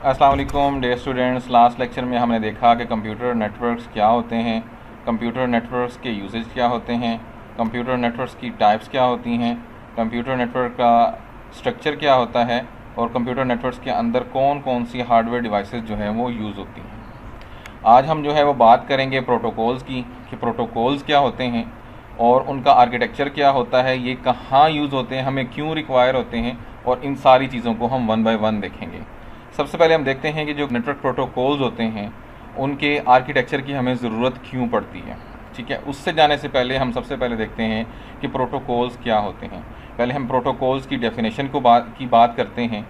अस्सलाम वालेकुम dear students. Last lecture में हमने देखा कि कंप्यूटर नेटवर्क्स क्या होते हैं, कंप्यूटर नेटवर्क्स के यूजेज क्या होते हैं, कंप्यूटर नेटवर्क्स की टाइप्स क्या होती हैं, कंप्यूटर नेटवर्क का स्ट्रक्चर क्या होता है और कंप्यूटर नेटवर्क्स के अंदर कौन कौन सी हार्डवेयर डिवाइसेस जो हैं वो यूज़ होती हैं। आज हम जो है वो बात करेंगे प्रोटोकॉल्स की कि प्रोटोकॉल्स क्या होते हैं और उनका आर्किटेक्चर क्या होता है, ये कहाँ यूज़ होते हैं, हमें क्यों रिक्वायर होते हैं, और इन सारी चीज़ों को हम वन बाय वन देखेंगे। सबसे पहले हम देखते हैं कि जो नेटवर्क प्रोटोकॉल्स होते हैं उनके आर्किटेक्चर की हमें ज़रूरत क्यों पड़ती है। ठीक है, उससे जाने से पहले हम सबसे पहले देखते हैं कि प्रोटोकॉल्स क्या होते हैं। पहले हम प्रोटोकॉल्स की डेफिनेशन की बात करते हैं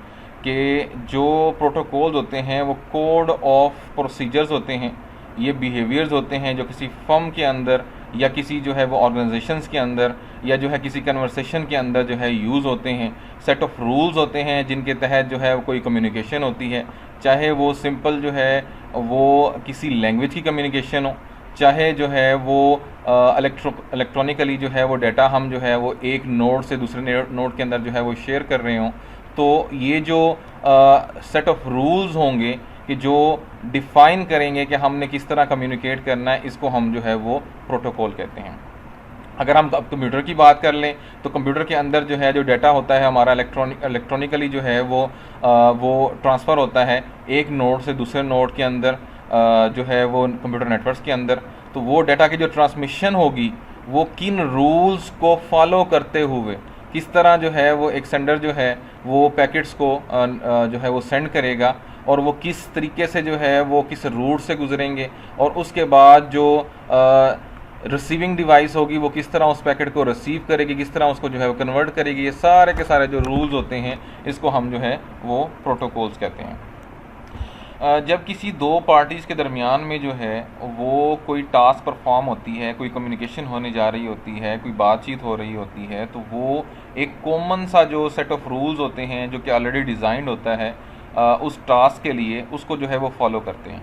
कि जो प्रोटोकॉल्स होते हैं वो कोड ऑफ प्रोसीजर्स होते हैं, ये बिहेवियर्स होते हैं जो किसी फर्म के अंदर या किसी जो है वो ऑर्गेनाइजेशंस के अंदर या जो है किसी कन्वर्सेशन के अंदर जो है यूज़ होते हैं। सेट ऑफ रूल्स होते हैं जिनके तहत जो है कोई कम्युनिकेशन होती है, चाहे वो सिंपल जो है वो किसी लैंग्वेज की कम्युनिकेशन हो, चाहे जो है वो इलेक्ट्रॉनिकली जो है वो डाटा हम जो है वो एक नोड से दूसरे नोड के अंदर जो है वो शेयर कर रहे हों। तो ये जो सेट ऑफ रूल्स होंगे कि जो डिफ़ाइन करेंगे कि हमने किस तरह कम्युनिकेट करना है, इसको हम जो है वो प्रोटोकॉल कहते हैं। अगर हम अब कंप्यूटर की बात कर लें तो कंप्यूटर के अंदर जो है जो डाटा होता है हमारा इलेक्ट्रॉनिकली जो है वो ट्रांसफ़र होता है एक नोड से दूसरे नोड के अंदर, जो है वो कंप्यूटर नेटवर्क्स के अंदर। तो वो डाटा की जो ट्रांसमिशन होगी वो किन रूल्स को फॉलो करते हुए, किस तरह जो है वो एक सेंडर जो है वो पैकेट्स को जो है वो सेंड करेगा और वो किस तरीके से जो है वो किस रूट से गुजरेंगे, और उसके बाद जो रिसीविंग डिवाइस होगी वो किस तरह उस पैकेट को रिसीव करेगी, किस तरह उसको जो है वो कन्वर्ट करेगी। ये सारे के सारे जो रूल्स होते हैं इसको हम जो है वो प्रोटोकॉल्स कहते हैं। जब किसी दो पार्टीज़ के दरमियान में जो है वो कोई टास्क परफॉर्म होती है, कोई कम्युनिकेशन होने जा रही होती है, कोई बातचीत हो रही होती है, तो वो एक कॉमन सा जो सेट ऑफ रूल्स होते हैं जो कि ऑलरेडी डिज़ाइंड होता है उस टास्क के लिए, उसको जो है वो फॉलो करते हैं।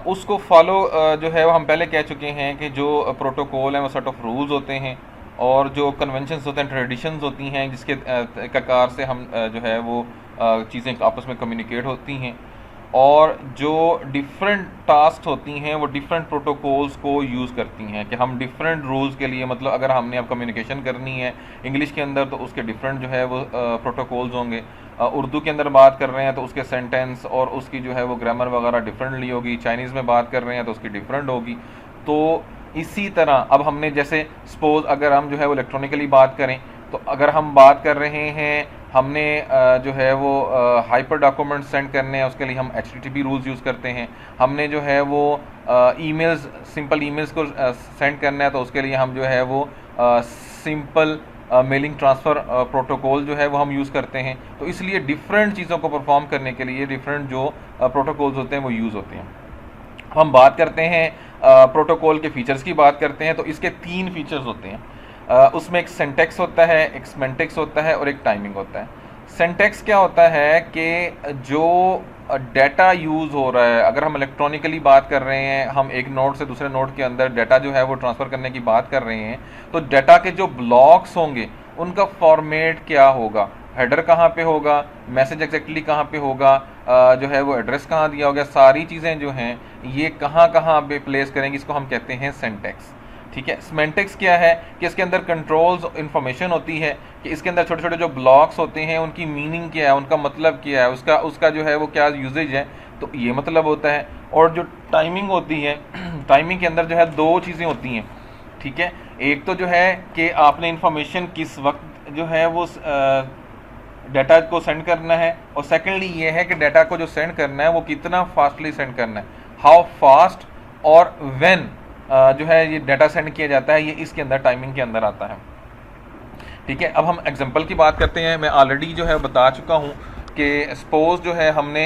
उसको फॉलो जो है वो हम पहले कह चुके हैं कि जो प्रोटोकॉल हैं वो सेट ऑफ रूल्स होते हैं, और जो कन्वेंशंस होते हैं, ट्रेडिशंस होती हैं जिसके कार से हम जो है वो चीज़ें आपस में कम्युनिकेट होती हैं, और जो डिफरेंट टास्क होती हैं वो डिफरेंट प्रोटोकॉल्स को यूज़ करती हैं कि हम डिफरेंट रूल्स के लिए, मतलब अगर हमने अब कम्युनिकेशन करनी है इंग्लिश के अंदर तो उसके डिफरेंट जो है वो प्रोटोकॉल्स होंगे। उर्दू के अंदर बात कर रहे हैं तो उसके सेंटेंस और उसकी जो है वो ग्रामर वगैरह डिफरेंटली होगी। चाइनीज़ में बात कर रहे हैं तो उसकी डिफरेंट होगी। तो इसी तरह अब हमने जैसे सपोज़ अगर हम जो है वो इलेक्ट्रॉनिकली बात करें तो अगर हम बात कर रहे हैं, हमने जो है वो हाइपर डॉक्यूमेंट सेंड करने हैं, उसके लिए हम HTTP रूल्स यूज़ करते हैं। हमने जो है वो ईमेल्स, सिंपल ईमेल्स को सेंड करना है तो उसके लिए हम जो है वो सिंपल मेलिंग ट्रांसफ़र प्रोटोकॉल जो है वो हम यूज़ करते हैं। तो इसलिए डिफरेंट चीज़ों को परफॉर्म करने के लिए डिफरेंट जो प्रोटोकॉल्स होते हैं वो यूज़ होते हैं। हम बात करते हैं प्रोटोकॉल के फ़ीचर्स की बात करते हैं तो इसके 3 फ़ीचर्स होते हैं। उसमें एक सिंटैक्स होता है, एक सिमेंटिक्स होता है और एक टाइमिंग होता है। सिंटैक्स क्या होता है कि जो डाटा यूज़ हो रहा है, अगर हम इलेक्ट्रॉनिकली बात कर रहे हैं, हम एक नोड से दूसरे नोड के अंदर डाटा जो है वो ट्रांसफ़र करने की बात कर रहे हैं, तो डाटा के जो ब्लॉक्स होंगे उनका फॉर्मेट क्या होगा, हेडर कहाँ पे होगा, मैसेज एग्जैक्टली कहाँ पे होगा, जो है वो एड्रेस कहाँ दिया होगा, सारी चीज़ें जो हैं ये कहाँ कहाँ पे प्लेस करेंगे, इसको हम कहते हैं सिंटैक्स। ठीक है, सिमेंटिक्स क्या है कि इसके अंदर कंट्रोल्स इन्फॉर्मेशन होती है कि इसके अंदर छोटे छोटे जो ब्लॉक्स होते हैं उनकी मीनिंग क्या है, उनका मतलब क्या है, उसका जो है वो क्या यूजेज है, तो ये मतलब होता है। और जो टाइमिंग होती है टाइमिंग के अंदर जो है 2 चीज़ें होती हैं। ठीक है, एक तो जो है कि आपने इन्फॉर्मेशन किस वक्त जो है वो डाटा को सेंड करना है, और सेकेंडली ये है कि डाटा को जो सेंड करना है वो कितना फास्टली सेंड करना है, हाउ फास्ट और व्हेन जो है ये डाटा सेंड किया जाता है, ये इसके अंदर टाइमिंग के अंदर आता है। ठीक है, अब हम एग्जांपल की बात करते हैं। मैं ऑलरेडी जो है बता चुका हूँ कि सपोज़ जो है हमने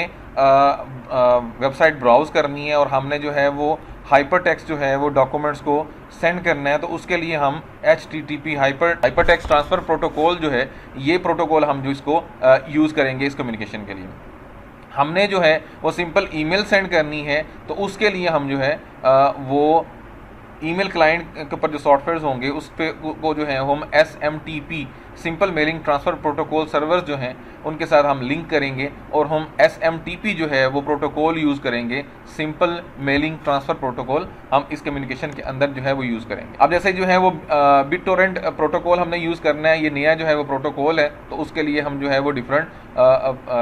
वेबसाइट ब्राउज़ करनी है और हमने जो है वो हाइपर टेक्स्ट जो है वो डॉक्यूमेंट्स को सेंड करना है, तो उसके लिए हम HTTP hyper text transfer protocol जो है, ये प्रोटोकॉल हम जो इसको यूज़ करेंगे इस कम्युनिकेशन के लिए। हमने जो है वो सिंपल ईमेल सेंड करनी है तो उसके लिए हम जो है वो ईमेल क्लाइंट के ऊपर जो सॉफ्टवेयर होंगे उस पर को जो है हम SMTP simple mailing transfer protocol servers जो हैं उनके साथ हम लिंक करेंगे और हम SMTP जो है वो प्रोटोकॉल यूज़ करेंगे, सिंपल मेलिंग ट्रांसफ़र प्रोटोकॉल हम इस कम्युनिकेशन के अंदर जो है वो यूज़ करेंगे। अब जैसे जो है वो BitTorrent प्रोटोकॉल हमने यूज़ करना है, ये नया जो है वो प्रोटोकॉल है, तो उसके लिए हम जो है वो डिफरेंट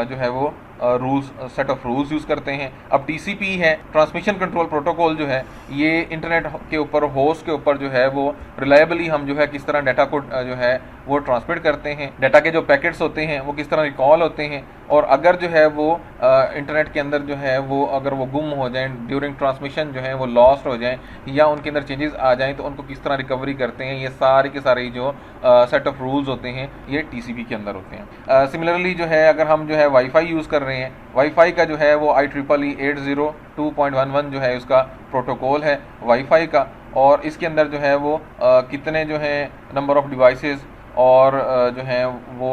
जो है वो rules, set of rules use करते हैं। अब TCP है, ट्रांसमिशन कंट्रोल प्रोटोकॉल जो है, ये इंटरनेट के ऊपर, होस्ट के ऊपर जो है वो रिलायबली हम जो है किस तरह डाटा को जो है वो ट्रांसमिट करते हैं, डाटा के जो पैकेट्स होते हैं वो किस तरह रिकॉल होते हैं, और अगर जो है वो इंटरनेट के अंदर जो है वो अगर वो गुम हो जाएं ड्यूरिंग ट्रांसमिशन, जो है वो लॉस्ट हो जाएं या उनके अंदर चेंजेस आ जाएं, तो उनको किस तरह रिकवरी करते हैं, ये सारे के सारे जो सेट ऑफ रूल्स होते हैं ये TCP के अंदर होते हैं। सिमिलरली जो है अगर हम जो है वाईफाई यूज़ कर रहे हैं, वाईफाई का जो है वो IEEE 802.11 जो है उसका प्रोटोकॉल है वाईफाई का, और इसके अंदर जो है वो कितने जो है नंबर ऑफ़ डिवाइसेस और जो हैं वो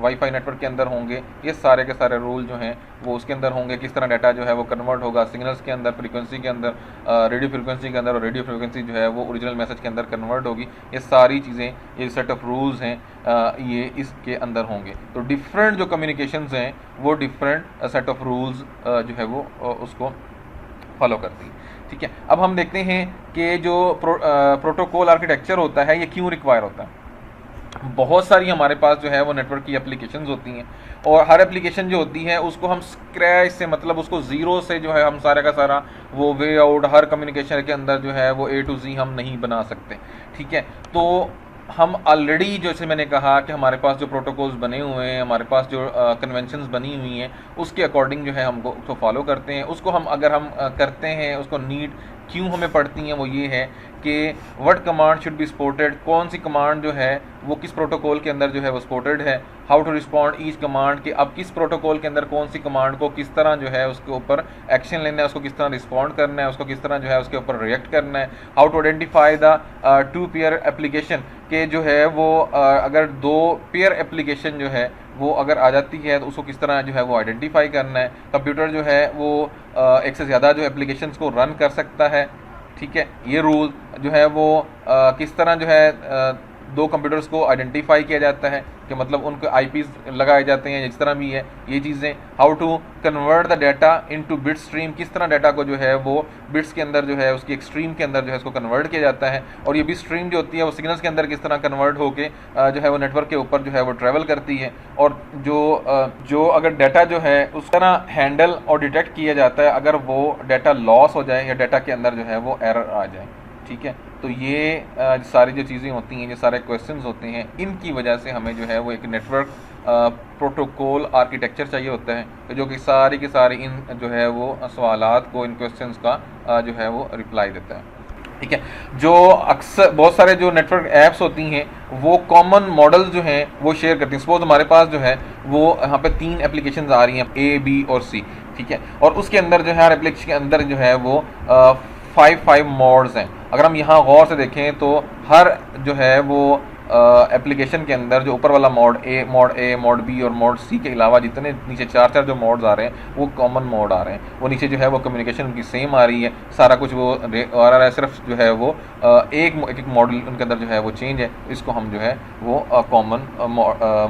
वाईफाई नेटवर्क के अंदर होंगे, ये सारे के सारे रूल जो हैं वो उसके अंदर होंगे। किस तरह डाटा जो है वो कन्वर्ट होगा सिग्नल्स के अंदर, फ्रीक्वेंसी के अंदर, रेडियो फ्रीक्वेंसी के अंदर, और रेडियो फ्रीक्वेंसी जो है वो ओरिजिनल मैसेज के अंदर कन्वर्ट होगी। ये सारी चीज़ें, ये सेट ऑफ रूल्स हैं, ये इसके अंदर होंगे। तो डिफरेंट जो कम्युनिकेशंस हैं वो डिफरेंट सेट ऑफ रूल्स जो है वो उसको फॉलो करती है। ठीक है, अब हम देखते हैं कि जो प्रोटोकॉल आर्किटेक्चर होता है ये क्यों रिक्वायर होता है। बहुत सारी हमारे पास जो है वो नेटवर्क की एप्लीकेशंस होती हैं, और हर एप्लीकेशन जो होती है उसको हम स्क्रैच से, मतलब उसको ज़ीरो से जो है हम सारा का सारा वो वे आउट हर कम्युनिकेशन के अंदर जो है वो A to Z हम नहीं बना सकते। ठीक है, तो हम ऑलरेडी, जैसे मैंने कहा कि हमारे पास जो प्रोटोकॉल्स बने हुए हैं, हमारे पास जो कन्वेंशंस बनी हुई हैं, उसके अकॉर्डिंग जो है हमको उसको फॉलो करते हैं। उसको हम अगर हम करते हैं, उसको नीड क्यों हमें पड़ती हैं, वो ये है कि what command should be supported, कौन सी कमांड जो है वो किस प्रोटोकॉल के अंदर जो है वो सपोर्टेड है, how to respond each command, कि अब किस प्रोटोकॉल के अंदर कौन सी कमांड को किस तरह जो है उसके ऊपर एक्शन लेना है, उसको किस तरह रिस्पॉन्ड करना है, उसको किस तरह जो है उसके ऊपर रिएक्ट करना है, how to identify the two pair application, के जो है वो अगर दो पेयर एप्लीकेशन जो है वो अगर आ जाती है तो उसको किस तरह जो है वो आइडेंटिफाई करना है। कंप्यूटर जो है वो एक से ज़्यादा जो एप्लीकेशंस को रन कर सकता है। ठीक है, ये रूल जो है वो किस तरह जो है दो कंप्यूटर्स को आइडेंटिफाई किया जाता है, कि मतलब उनको IPs लगाए जाते हैं, जिस तरह भी है ये चीज़ें। How to convert the data into bit stream, किस तरह डाटा को जो है वो बिट्स के अंदर जो है उसकी एक स्ट्रीम के अंदर जो है उसको कन्वर्ट किया जाता है, और ये बिट स्ट्रीम जो होती है वो सिग्नल्स के अंदर किस तरह कन्वर्ट होके जो है वो नेटवर्क के ऊपर जो है वो ट्रैवल करती है, और जो अगर डाटा जो है उस तरह हैंडल और डिटेक्ट किया जाता है अगर वो डाटा लॉस हो जाए या डाटा के अंदर जो है वो एरर आ जाए। ठीक है, तो ये सारी जो चीज़ें होती हैं, ये सारे क्वेश्चंस होते हैं, इनकी वजह से हमें जो है वो एक नेटवर्क प्रोटोकॉल आर्किटेक्चर चाहिए होता है, जो कि सारी की सारी इन जो है वो सवालात को, इन क्वेश्चंस का जो है वो रिप्लाई देता है। ठीक है, जो अक्सर बहुत सारे जो नेटवर्क ऐप्स होती हैं वो कॉमन मॉडल जो हैं वो शेयर करती हैं। सपोज हमारे पास जो है वो यहाँ पे 3 एप्लीकेशंस आ रही हैं, A, B और C। ठीक है, और उसके अंदर जो है हर एप्लीकेशन के अंदर जो है वो 5 मोड्स हैं। अगर हम यहाँ गौर से देखें तो हर जो है वो एप्लीकेशन के अंदर जो ऊपर वाला मोड A, मोड B और मोड C के अलावा जितने नीचे 4 जो मोड्स आ रहे हैं वो कॉमन मोड आ रहे हैं। वो नीचे जो है वो कम्युनिकेशन उनकी सेम आ रही है, सारा कुछ वो आ रहा है, सिर्फ जो है वो एक मॉडल उनके अंदर जो है वो चेंज है। इसको हम जो है वो कॉमन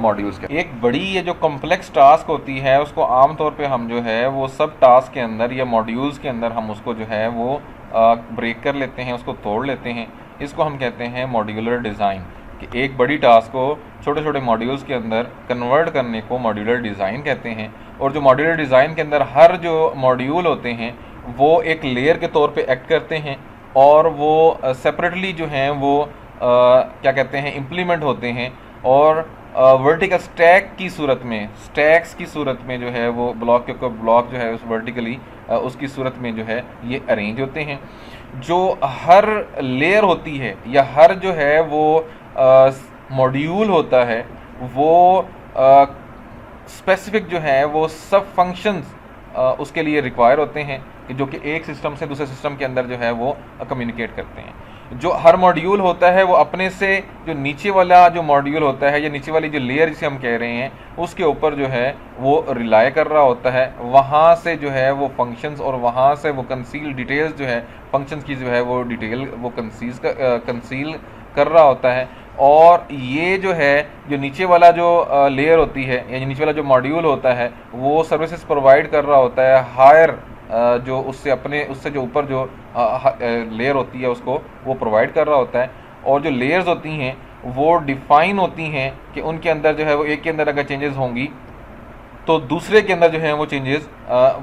मॉड्यूल्स के एक बड़ी ये जो कॉम्प्लेक्स टास्क होती है उसको आमतौर पर हम जो है वो सब टास्क के अंदर या मॉड्यूल्स के अंदर हम उसको जो है वो ब्रेक कर लेते हैं, उसको तोड़ लेते हैं। इसको हम कहते हैं मॉड्यूलर डिज़ाइन, कि एक बड़ी टास्क को छोटे छोटे मॉड्यूल्स के अंदर कन्वर्ट करने को मॉड्यूलर डिज़ाइन कहते हैं। और जो मॉड्यूलर डिज़ाइन के अंदर हर जो मॉड्यूल होते हैं वो एक लेयर के तौर पे एक्ट करते हैं, और वो सेपरेटली जो हैं वो क्या कहते हैं इम्प्लीमेंट होते हैं, और वर्टिकल स्टैक की सूरत में, स्टैक्स की सूरत में जो है वो ब्लॉक के ऊपर ब्लॉक जो है उस वर्टिकली उसकी सूरत में जो है ये अरेंज होते हैं। जो हर लेयर होती है या हर जो है वो मॉड्यूल होता है वो स्पेसिफिक जो है वो सब फंक्शंस उसके लिए रिक्वायर होते हैं, कि जो कि एक सिस्टम से दूसरे सिस्टम के अंदर जो है वो कम्युनिकेट करते हैं। जो हर मॉड्यूल होता है वो अपने से जो नीचे वाला जो मॉड्यूल होता है या नीचे वाली जो लेयर जिसे हम कह रहे हैं उसके ऊपर जो है वो रिलाय कर रहा होता है, वहाँ से जो है वो फंक्शंस और वहाँ से वो कंसील डिटेल्स जो है फंक्शंस की जो है वो डिटेल वो कंसील कर रहा होता है। और ये जो है जो नीचे वाला जो लेयर होती है या नीचे वाला जो मॉड्यूल होता है वो सर्विसेज प्रोवाइड कर रहा होता है हायर जो उससे जो ऊपर जो लेयर होती है उसको वो प्रोवाइड कर रहा होता है। और जो लेयर्स होती हैं वो डिफाइन होती हैं कि उनके अंदर जो है वो एक के अंदर अगर चेंजेस होंगी तो दूसरे के अंदर जो है वो चेंजेस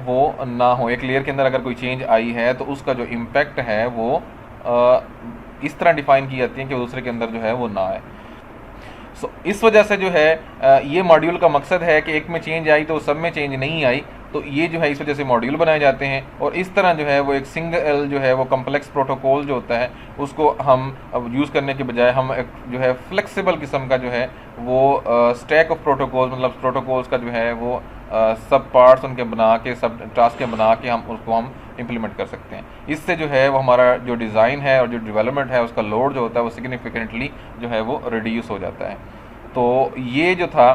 वो ना हो। एक लेयर के अंदर अगर कोई चेंज आई है तो उसका जो इम्पैक्ट है वो इस तरह डिफाइन की जाती है कि दूसरे के अंदर जो है वो ना आए। इस वजह से जो है ये मॉड्यूल का मकसद है कि एक में चेंज आई तो सब में चेंज नहीं आई, तो ये जो है इस वजह से मॉड्यूल बनाए जाते हैं। और इस तरह जो है वो एक सिंगल जो है वो कम्प्लेक्स प्रोटोकॉल जो होता है उसको हम अब यूज़ करने के बजाय हम एक जो है फ्लेक्सिबल किस्म का जो है वो स्टैक ऑफ प्रोटोकॉल्स, मतलब प्रोटोकॉल्स का जो है वो सब पार्ट्स उनके बना के, सब टास्क के बना के हम उसको हम इम्प्लीमेंट कर सकते हैं। इससे जो है वो हमारा जो डिज़ाइन है और जो डेवलपमेंट है उसका लोड जो होता है वो सिग्निफिकेंटली जो है वो रिड्यूस हो जाता है। तो ये जो था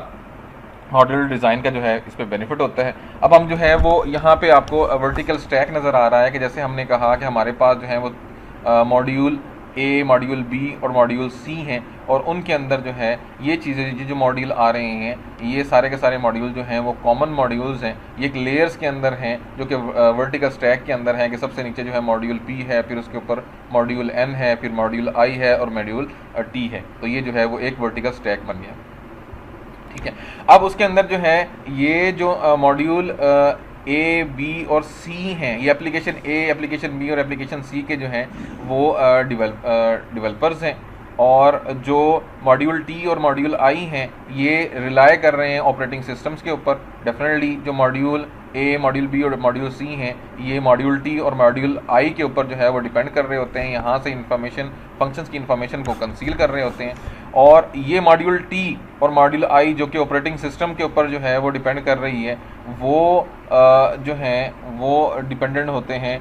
मॉड्यूलर डिज़ाइन का जो है इस पर बेनिफिट होता है। अब हम जो है वो यहाँ पे आपको वर्टिकल स्टैक नज़र आ रहा है कि जैसे हमने कहा कि हमारे पास जो है वो मॉड्यूल ए, मॉड्यूल बी और मॉड्यूल सी हैं और उनके अंदर जो है ये चीज़ें जो मॉड्यूल आ रहे हैं ये सारे के सारे मॉड्यूल जो हैं वो कॉमन मॉड्यूल्स हैं। ये एक लेयर्स के अंदर हैं जो कि वर्टिकल स्टैक के अंदर हैं कि सबसे नीचे जो है मॉड्यूल पी है, फिर उसके ऊपर मॉड्यूल एन है, फिर मॉड्यूल आई है और मॉड्यूल टी है। तो ये जो है वो एक वर्टिकल स्टैक बन गया। ठीक है, अब उसके अंदर जो है ये जो मॉड्यूल ए, बी और सी हैं, ये एप्लीकेशन ए, एप्लीकेशन बी और एप्लीकेशन सी के जो हैं वो डेवलपर्स हैं। और जो मॉड्यूल टी और मॉड्यूल आई हैं ये रिलाई कर रहे हैं ऑपरेटिंग सिस्टम्स के ऊपर। डेफिनेटली जो मॉड्यूल ए, मॉड्यूल बी और मॉड्यूल सी हैं ये मॉड्यूल टी और मॉड्यूल आई के ऊपर जो है वो डिपेंड कर रहे होते हैं, यहाँ से इंफॉर्मेशन, फंक्शंस की इंफॉर्मेशन को कंसील कर रहे होते हैं। और ये मॉड्यूल टी और मॉड्यूल आई जो कि ऑपरेटिंग सिस्टम के ऊपर जो है वो डिपेंड कर रही है, वो जो हैं वो डिपेंडेंट होते हैं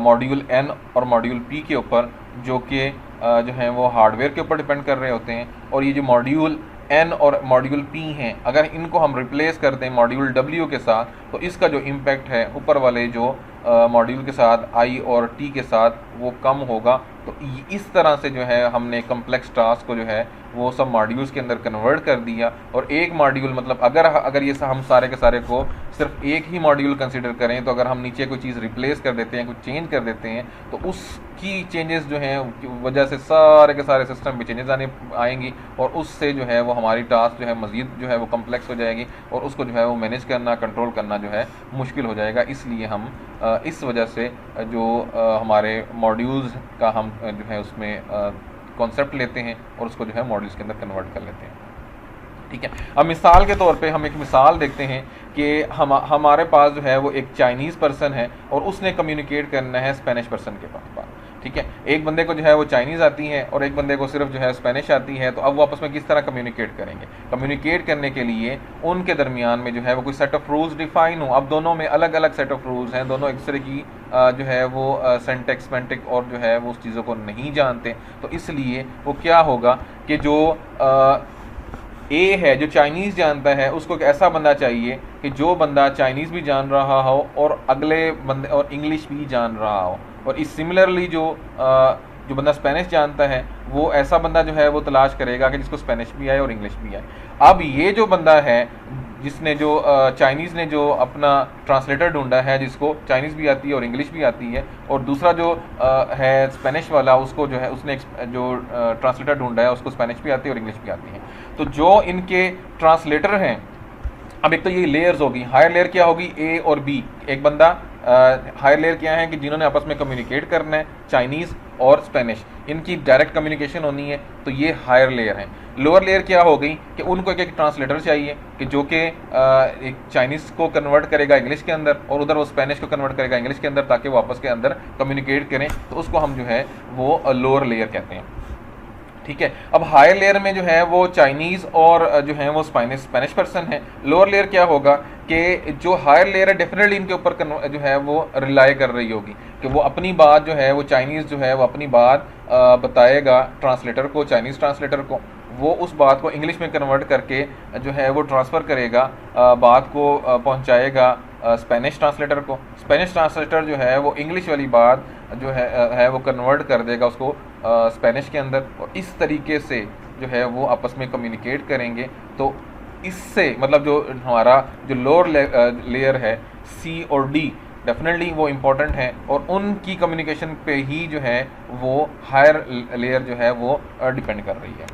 मॉड्यूल एन और मॉड्यूल पी के ऊपर, जो कि जो हैं वो हार्डवेयर के ऊपर डिपेंड कर रहे होते हैं। और ये जो मॉड्यूल एन और मॉड्यूल पी हैं अगर इनको हम रिप्लेस कर दें मॉड्यूल डब्ल्यू के साथ तो इसका जो इम्पैक्ट है ऊपर वाले जो मॉड्यूल के साथ आई और टी के साथ वो कम होगा। तो इस तरह से जो है हमने कम्प्लेक्स टास्क को जो है वो सब मॉड्यूल्स के अंदर कन्वर्ट कर दिया। और एक मॉड्यूल मतलब अगर ये हम सारे के सारे को सिर्फ एक ही मॉड्यूल कंसिडर करें तो अगर हम नीचे कोई चीज़ रिप्लेस कर देते हैं, कुछ चेंज कर देते हैं तो उसकी चेंजेस जो हैं वजह से सारे के सारे सिस्टम में चेंजेस आएंगी और उससे जो है वो हमारी टास्क जो है मज़ीद जो है वो कम्प्लेक्स हो जाएगी और उसको जो है वो मैनेज करना, कंट्रोल करना जो है मुश्किल हो जाएगा। इसलिए हम इस वजह से जो हमारे मॉड्यूल्स का हम जो है उसमें कॉन्सेप्ट लेते हैं और उसको जो है मॉड्यूल्स के अंदर कन्वर्ट कर लेते हैं। ठीक है, अब मिसाल के तौर पे हम एक मिसाल देखते हैं कि हमारे पास जो है वो एक चाइनीज़ पर्सन है और उसने कम्युनिकेट करना है स्पेनिश पर्सन के पास। ठीक है, एक बंदे को जो है वो चाइनीज़ आती है और एक बंदे को सिर्फ जो है स्पेनिश आती है। तो अब वो आपस में किस तरह कम्युनिकेट करेंगे? कम्युनिकेट करने के लिए उनके दरमियान में जो है वो कोई सेट ऑफ रूल्स डिफाइन हो। अब दोनों में अलग अलग सेट ऑफ रूल्स हैं, दोनों एक तरह की जो है वो सेंटेक्स मेंटिक और जो है वो उस चीज़ों को नहीं जानते। तो इसलिए वो क्या होगा कि जो ए है जो चाइनीज़ जानता है उसको एक ऐसा बंदा चाहिए कि जो बंदा चाइनीज़ भी जान रहा हो और अगले बंदे और इंग्लिश भी जान रहा हो। और इस सिमिलरली जो बंदा स्पेनिश जानता है वो ऐसा बंदा जो है वो तलाश करेगा कि जिसको स्पेनिश भी आए और इंग्लिश भी आए। अब ये जो बंदा है जिसने जो चाइनीज़ ने जो अपना ट्रांसलेटर ढूंढा है जिसको चाइनीज़ भी आती है और इंग्लिश भी आती है, और दूसरा जो है स्पेनिश वाला उसको जो है उसने जो ट्रांसलेटर ढूंढा है उसको स्पेनिश भी आती है और इंग्लिश भी आती है। तो जो इनके ट्रांसलेटर हैं, अब एक तो ये लेयर्स होगी। हायर लेयर क्या होगी? ए और बी। एक बंदा हायर लेयर क्या है कि जिन्होंने आपस में कम्युनिकेट करना है, चाइनीज़ और स्पेनिश, इनकी डायरेक्ट कम्युनिकेशन होनी है, तो ये हायर लेयर हैं। लोअर लेयर क्या हो गई कि उनको एक ट्रांसलेटर चाहिए कि जो कि एक चाइनीज़ को कन्वर्ट करेगा इंग्लिश के अंदर और उधर वो स्पेनिश को कन्वर्ट करेगा इंग्लिश के अंदर ताकि वो आपस के अंदर कम्युनिकेट करें। तो उसको हम जो है वो लोअर लेयर कहते हैं। ठीक है, अब हायर लेयर में जो है वो चाइनीज़ और जो है वो स्पेनिश पर्सन है। लोअर लेयर क्या होगा कि जो हायर लेयर है डेफिनेटली इनके ऊपर जो है वो रिलाई कर रही होगी कि वो अपनी बात जो है वो चाइनीज़ जो है वो अपनी बात बताएगा ट्रांसलेटर को, चाइनीज़ ट्रांसलेटर को, वो उस बात को इंग्लिश में कन्वर्ट करके जो है वो ट्रांसफ़र करेगा, बात को पहुंचाएगा स्पेनिश ट्रांसलेटर को। स्पेनिश ट्रांसलेटर जो है वो इंग्लिश वाली बात जो है वो कन्वर्ट कर देगा, उसको स्पेनिश के अंदर, और इस तरीके से जो है वो आपस में कम्युनिकेट करेंगे। तो इससे मतलब जो हमारा जो लोअर लेयर है सी और डी, डेफिनेटली वो इम्पोर्टेंट है, और उनकी कम्युनिकेशन पे ही जो है वो हायर लेयर जो है वो डिपेंड कर रही है।